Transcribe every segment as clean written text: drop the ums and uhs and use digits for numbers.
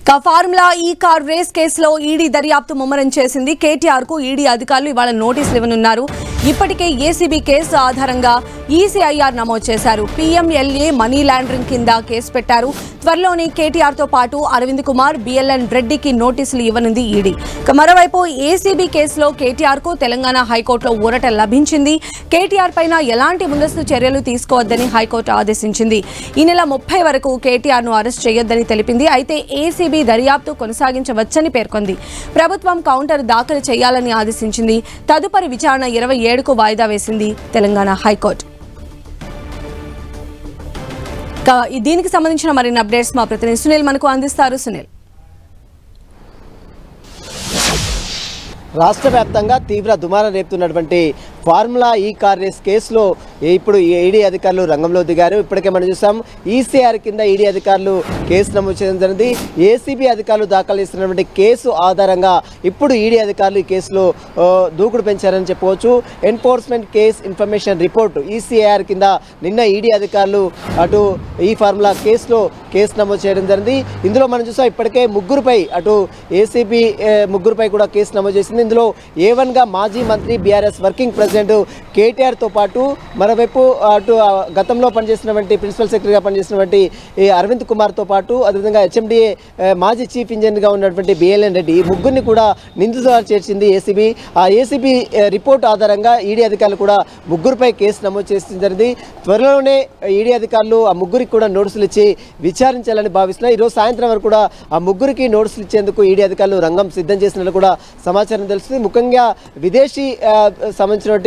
Formula ఈ car race కేసులో ED దర్యాప్తు ముమ్మరం చేసింది. కేటీఆర్ కు ఈడీ అధికారులు ఇవాళ నోటీసులు ఇవ్వనున్నారు. ఇప్పటికే ఏసీబీ కేసు ఆధారంగా ఈసీఐఆర్ నమోదు చేశారు. పీఎంఎల్ఏ మనీ లాండరింగ్ కింద కేసు పెట్టారు. త్వరలోనే కేటీఆర్ తో పాటు అరవింద్ కుమార్, బిఎల్ఎన్ రెడ్డికి నోటీసులు ఇవ్వనుంది ఈడీ. మరోవైపు ఏసీబీ కేసులో కేటీఆర్ కు తెలంగాణ హైకోర్టులో ఊరట లభించింది. కేటీఆర్ పైన ఎలాంటి ముందస్తు చర్యలు తీసుకోవద్దని హైకోర్టు ఆదేశించింది. ఈ నెల 30 వరకు కేటీఆర్ ను అరెస్ట్ చేయొద్దని తెలిపింది. అయితే ఏసీబీ దర్యాప్తు కొనసాగించవచ్చని పేర్కొంది. ప్రభుత్వం కౌంటర్ దాఖలు చేయాలని ఆదేశించింది. తదుపరి విచారణ 27కు వాయిదా వేసింది తెలంగాణ హైకోర్టు. దీనికి సంబంధించిన మరిన్ని అప్డేట్స్ మా ప్రతినిధి సునీల్ మనకు అందిస్తారు. సునీల్, రాష్ట్ర వ్యాప్తంగా తీవ్ర దుమారం రేపుతున్నటువంటి ఫార్ములా ఈ కార్ రేస్ కేసులో ఇప్పుడు ఈడీ అధికారులు రంగంలో దిగారు. ఇప్పటికే మనం చూసాం ఈసీఆర్ కింద ఈడీ అధికారులు కేసు నమోదు చేయడం జరిగింది. ఏసీబీ అధికారులు దాఖలు చేస్తున్నటువంటి కేసు ఆధారంగా ఇప్పుడు ఈడీ అధికారులు ఈ కేసులో దూకుడు పెంచారని చెప్పవచ్చు. Enforcement case information report ECR కింద నిన్న ఈడీ అధికారులు అటు ఈ ఫార్ములా కేసులో కేసు నమోదు చేయడం జరిగింది. ఇందులో మనం చూసాం ఇప్పటికే ముగ్గురుపై అటు ఏసీబీ ముగ్గురుపై కూడా కేసు నమోదు చేసింది. ఇందులో A1గా మాజీ మంత్రి బీఆర్ఎస్ వర్కింగ్ ప్రెసిడెంట్ కేటీఆర్తో పాటు మరోవైపు అటు గతంలో పనిచేసినటువంటి ప్రిన్సిపల్ సెక్రటరీగా పనిచేసినటువంటి అరవింద్ కుమార్తో పాటు అదేవిధంగా హెచ్ఎండిఏ మాజీ చీఫ్ ఇంజనీర్గా ఉన్నటువంటి బిఎల్ఎన్ రెడ్డి ఈ ముగ్గురిని కూడా నిందితులుగా చేర్చింది ఏసీబీ. ఆ ఏసీబీ రిపోర్ట్ ఆధారంగా ఈడీ అధికారులు కూడా ముగ్గురుపై కేసు నమోదు చేసిన జరిగింది. త్వరలోనే ఈడీ అధికారులు ఆ ముగ్గురికి కూడా నోటీసులు ఇచ్చి విచారించాలని భావిస్తున్నారు. ఈరోజు సాయంత్రం వరకు కూడా ఆ ముగ్గురికి నోటీసులు ఇచ్చేందుకు ఈడీ అధికారులు రంగం సిద్ధం చేసినట్లు కూడా సమాచారం తెలుస్తుంది. ముఖ్యంగా విదేశీ సంబంధించినటువంటి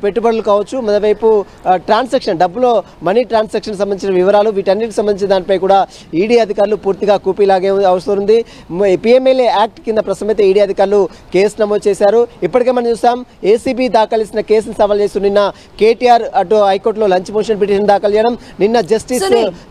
పెట్టుబడులు కావచ్చు, మరోవైపు ట్రాన్సాక్షన్ డబ్బులో మనీ ట్రాన్సాక్షన్ సంబంధించిన వివరాలు వీటన్నిటికి సంబంధించిన దానిపై కూడా ఈడీ అధికారులు పూర్తిగా కూపీలాగే అవసరం ఉంది. పీఎంఎల్ఏ యాక్ట్ కింద ప్రస్తుతం ఈడీ అధికారులు కేసు నమోదు చేశారు. ఇప్పటికే మనం చూసాం ఏసీబీ దాఖలు చేసిన కేసును సవాల్ చేస్తూ నిన్న కేటీఆర్ అటు హైకోర్టులో లంచ్ మోషన్ పిటిషన్ దాఖలు చేయడం, నిన్న జస్టిస్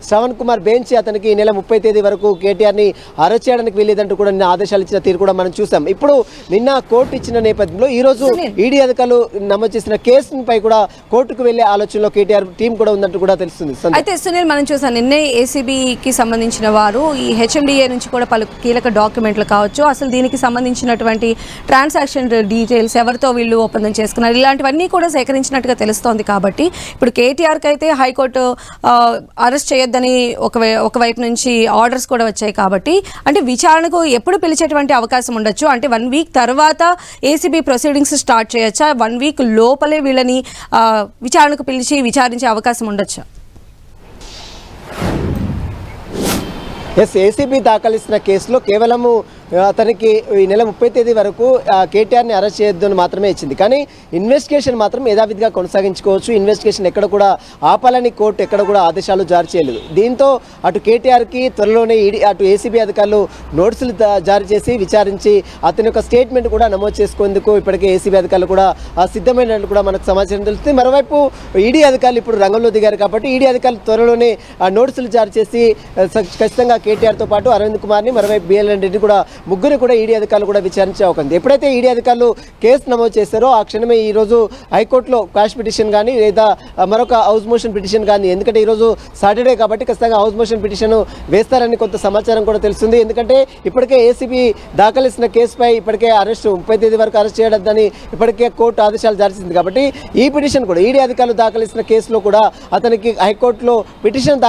శ్రవణ్ కుమార్ బెంచ్ అతనికి ఈ నెల 30 తేదీ వరకు కేటీఆర్ ని అరెస్ట్ చేయడానికి వీలేదంటూ కూడా నిన్న ఆదేశాలు ఇచ్చిన తీరు కూడా మనం చూసాం. ఇప్పుడు నిన్న కోర్టు ఇచ్చిన నేపథ్యంలో ఈ రోజు ఈడీ అధికారులు నమోదు చేసిన కేసుపై కూడా కోర్టుకు వెళ్లే ఆలోచనలో కేటీఆర్ టీం కూడా ఉందంటూ కూడా తెలుస్తుంది. అయితే సునీల్, మనం చూసాం నిన్నే ఏసీబీకి సంబంధించిన వారు ఈ హెచ్ఎండిఏ నుంచి కూడా పలు కీలక డాక్యుమెంట్లు కావచ్చు, అసలు దీనికి సంబంధించినటువంటి ట్రాన్సాక్షన్ డీటెయిల్స్ ఎవరితో వీళ్ళు ఒప్పందం చేసుకున్నారు ఇలాంటివన్నీ కూడా సేకరించినట్టుగా తెలుస్తోంది. కాబట్టి ఇప్పుడు కేటీఆర్కి అయితే హైకోర్టు అరెస్ట్ చేయొద్దని ఒకవైపు నుంచి ఆర్డర్స్ కూడా వచ్చాయి. కాబట్టి అంటే విచారణకు ఎప్పుడు పిలిచేటువంటి అవకాశం ఉండొచ్చు? అంటే 1 వీక్ తర్వాత ఏసీబీ ప్రొసీడింగ్స్ స్టార్ట్ చేయొచ్చా? 1 వీక్ లోపలే వీళ్ళని విచారణకు పిలిచి విచారించే అవకాశం ఉండొచ్చా? ఏసీబీ దాఖలు ఇచ్చిన కేసులో కేవలము అతనికి ఈ నెల 30 తేదీ వరకు కేటీఆర్ని అరెస్ట్ చేయొద్దు అని మాత్రమే ఇచ్చింది. కానీ ఇన్వెస్టిగేషన్ మాత్రం యథావిధిగా కొనసాగించుకోవచ్చు. ఇన్వెస్టిగేషన్ ఎక్కడ కూడా ఆపాలని కోర్టు ఎక్కడ కూడా ఆదేశాలు జారీ చేయలేదు. దీంతో అటు కేటీఆర్కి త్వరలోనే అటు ఏసీబీ అధికారులు నోటీసులు జారీ చేసి విచారించి అతని యొక్క స్టేట్మెంట్ కూడా నమోదు చేసుకునేందుకు ఇప్పటికే ఏసీబీ అధికారులు కూడా సిద్ధమైనట్లు కూడా మనకు సమాచారం తెలుస్తుంది. మరోవైపు ఈడీ అధికారులు ఇప్పుడు రంగంలో దిగారు. కాబట్టి ఈడీ అధికారులు త్వరలోనే నోటీసులు జారీ చేసి ఖచ్చితంగా కేటీఆర్తో పాటు అరవింద్ కుమార్ని మరోవైపు బిఎల్ఎన్ రెడ్డి కూడా ముగ్గురు కూడా ఈడీ అధికారులు కూడా విచారించే అవకాశం. ఎప్పుడైతే ఈడీ అధికారులు కేసు నమోదు చేశారో ఆ క్షణమే ఈరోజు హైకోర్టులో క్వాష్ పిటిషన్ కానీ లేదా మరొక హౌస్ మోషన్ పిటిషన్ కానీ, ఎందుకంటే ఈరోజు సాటర్డే కాబట్టి ఖచ్చితంగా హౌస్ మోషన్ పిటిషన్ వేస్తారని కొంత సమాచారం కూడా తెలుస్తుంది. ఎందుకంటే ఇప్పటికే ఏసీబీ దాఖలు చేసిన కేసుపై ఇప్పటికే అరెస్ట్ 30 తేదీ వరకు అరెస్ట్ చేయొద్దని ఇప్పటికే కోర్టు ఆదేశాలు జారీ చేసింది. కాబట్టి ఈ పిటిషన్ కూడా ఈడీ అధికారులు దాఖలు చేసిన కేసులో కూడా అతనికి హైకోర్టులో పిటిషన్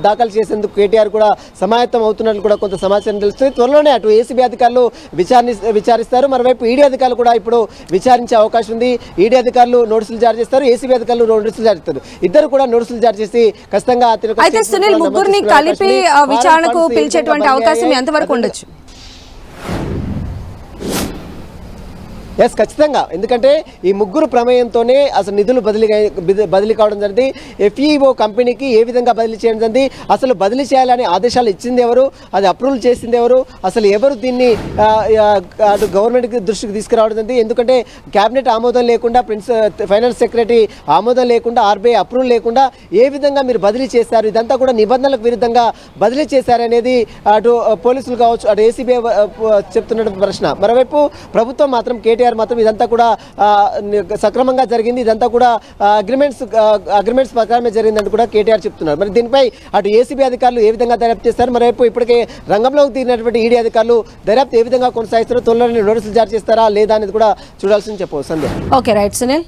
దాఖలు చేసేందుకు కేటీఆర్ కూడా సమాయత్తం అవుతున్నట్లు కూడా కొంత సమాచారం తెలుస్తుంది. త్వరలోనే అటు ఏసీబీ అధికారులు విచారిస్తారు. మరోవైపు ఈడీ అధికారులు కూడా ఇప్పుడు విచారించే అవకాశం ఉంది. ఈడీ అధికారులు నోటీసులు జారీ చేస్తారు, ఏసీబీ అధికారులు నోటీసులు జారీ చేస్తారు. ఇద్దరు కూడా నోటీసులు జారీ చేసి ఖచ్చితంగా ముగ్గురిని కలిపి విచారణకు పిలిచేటువంటి అవకాశం ఎంతవరకు ఉండొచ్చు? ఖచ్చితంగా. ఎందుకంటే ఈ ముగ్గురు ప్రమేయంతోనే అసలు నిధులు బదిలీ కావడం జరిగింది. ఎఫ్ఈఓ కంపెనీకి ఏ విధంగా బదిలీ చేయడం జరిగింది, అసలు బదిలీ చేయాలని ఆదేశాలు ఇచ్చింది ఎవరు, అది అప్రూవల్ చేసింది ఎవరు, అసలు ఎవరు దీన్ని అటు గవర్నమెంట్కి దృష్టికి తీసుకురావడం జరిగింది. ఎందుకంటే క్యాబినెట్ ఆమోదం లేకుండా, ఫైనాన్స్ సెక్రటరీ ఆమోదం లేకుండా, ఆర్బీఐ అప్రూవల్ లేకుండా ఏ విధంగా మీరు బదిలీ చేశారు, ఇదంతా కూడా నిబంధనలకు విరుద్ధంగా బదిలీ చేశారనేది అటు పోలీసులు కావచ్చు, అటు ఏసీబీ చెప్తున్న ప్రశ్న. మరోవైపు ప్రభుత్వం మాత్రం కేటీఆర్ కేటీఆర్ మాత్రం ఇదంతా కూడా సక్రమంగా జరిగింది, ఇదంతా కూడా అగ్రిమెంట్స్ ప్రకారమే జరిగిందని కూడా కేటీఆర్ చెప్తున్నారు. మరి దీనిపై అటు ఏసీబీ అధికారులు ఏ విధంగా దర్యాప్తు చేస్తారు, మరోవైపు ఇప్పటికే రంగంలోకి దిగినటువంటి ఈడీ అధికారులు దర్యాప్తు ఏ విధంగా కొనసాగిస్తారో, తొలిలోనే నోటీసులు జారీ చేస్తారా లేదా అనేది కూడా చూడాల్సింది చెప్పవచ్చు. సంధ్య. Okay, right Sunil.